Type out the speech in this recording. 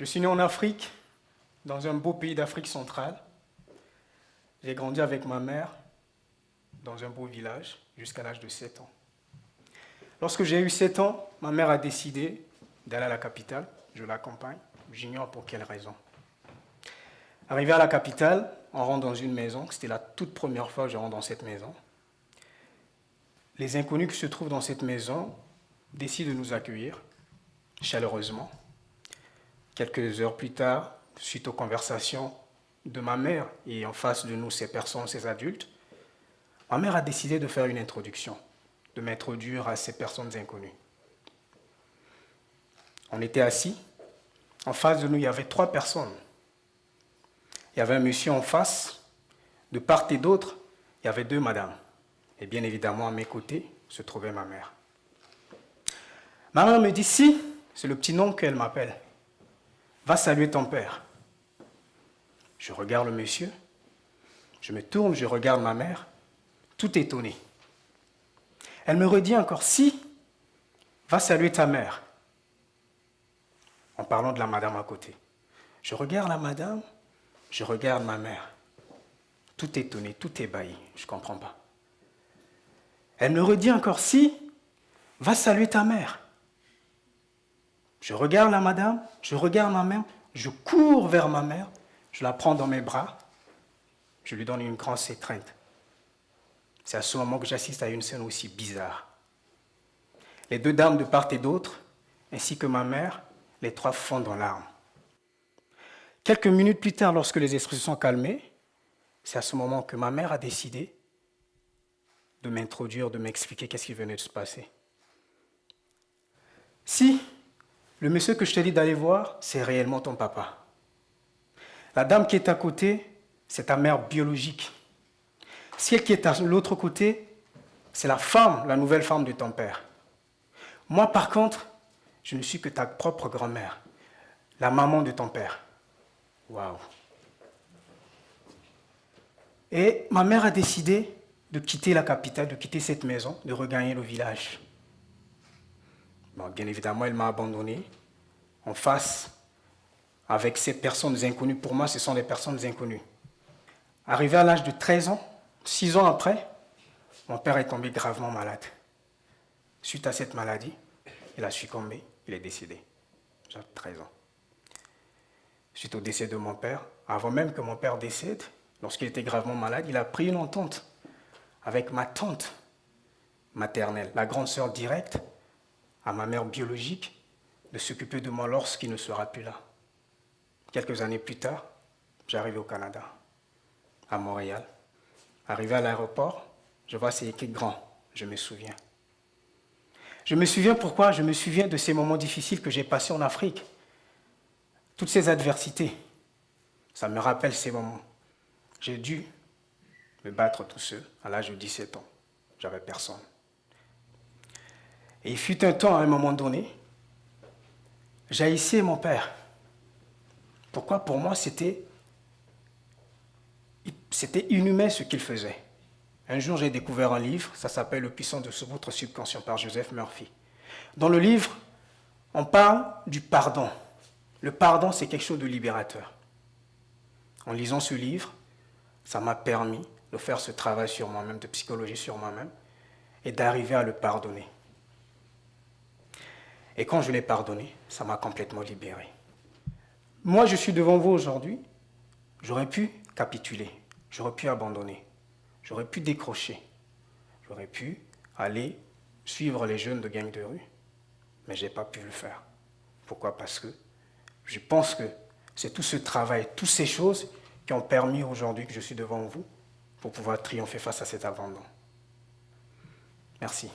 suis né en Afrique, dans un beau pays d'Afrique centrale. J'ai grandi avec ma mère dans un beau village jusqu'à l'âge de 7 ans. Lorsque j'ai eu 7 ans, ma mère a décidé d'aller à la capitale. Je l'accompagne, j'ignore pour quelle raison. Arrivé à la capitale, on rentre dans une maison. C'était la toute première fois que je rentre dans cette maison. Les inconnus qui se trouvent dans cette maison décident de nous accueillir chaleureusement. Quelques heures plus tard, suite aux conversations de ma mère et en face de nous, ces personnes, ces adultes, ma mère a décidé de faire une introduction, de m'introduire à ces personnes inconnues. On était assis. En face de nous, il y avait 3 personnes. Il y avait un monsieur en face. De part et d'autre, il y avait 2 madames. Et bien évidemment, à mes côtés, se trouvait ma mère. Ma mère me dit, si, c'est le petit nom qu'elle m'appelle. Va saluer ton père. Je regarde le monsieur. Je me tourne, je regarde ma mère, tout étonné. Elle me redit encore, si, va saluer ta mère. En parlant de la madame à côté. Je regarde la madame, je regarde ma mère. Tout étonné, tout ébahi, je ne comprends pas. Elle me redit encore, si, va saluer ta mère. Je regarde la madame, je regarde ma mère, je cours vers ma mère, je la prends dans mes bras, je lui donne une grande étreinte. C'est à ce moment que j'assiste à une scène aussi bizarre. Les 2 dames de part et d'autre, ainsi que ma mère, les 3 fondent en larmes. Quelques minutes plus tard, lorsque les esprits se sont calmés, c'est à ce moment que ma mère a décidé de m'introduire, de m'expliquer qu'est-ce qui venait de se passer. Si le monsieur que je te dis d'aller voir, c'est réellement ton papa. La dame qui est à côté, c'est ta mère biologique. Celle qui est à l'autre côté, c'est la femme, la nouvelle femme de ton père. Moi, par contre, je ne suis que ta propre grand-mère, la maman de ton père. Waouh! Et ma mère a décidé de quitter la capitale, de quitter cette maison, de regagner le village. Bon, bien évidemment, elle m'a abandonné en face avec ces personnes inconnues. Pour moi, ce sont des personnes inconnues. Arrivé à l'âge de 13 ans, 6 ans après, mon père est tombé gravement malade. Suite à cette maladie, il a succombé, il est décédé. J'ai 13 ans. Suite au décès de mon père, avant même que mon père décède, lorsqu'il était gravement malade, il a pris une entente avec ma tante maternelle, la grande sœur directe à ma mère biologique, de s'occuper de moi lorsqu'il ne sera plus là. Quelques années plus tard, j'arrive au Canada, à Montréal. Arrivé à l'aéroport, je vois c'est écrit grand, je me souviens. Je me souviens pourquoi? Je me souviens de ces moments difficiles que j'ai passés en Afrique. Toutes ces adversités, ça me rappelle ces moments. J'ai dû me battre tout seul à l'âge de 17 ans. J'avais personne. Et il fut un temps, à un moment donné, j'haïssais mon père. Pourquoi? Pour moi, c'était inhumain ce qu'il faisait. Un jour, j'ai découvert un livre, ça s'appelle « Le puissant de votre subconscient » par Joseph Murphy. Dans le livre, on parle du pardon. Le pardon, c'est quelque chose de libérateur. En lisant ce livre, ça m'a permis de faire ce travail sur moi-même, de psychologie sur moi-même, et d'arriver à le pardonner. Et quand je l'ai pardonné, ça m'a complètement libéré. Moi, je suis devant vous aujourd'hui, j'aurais pu capituler, j'aurais pu abandonner, j'aurais pu décrocher, j'aurais pu aller suivre les jeunes de gang de rue, mais je n'ai pas pu le faire. Pourquoi? Parce que je pense que c'est tout ce travail, toutes ces choses qui ont permis aujourd'hui que je suis devant vous pour pouvoir triompher face à cet abandon. Merci.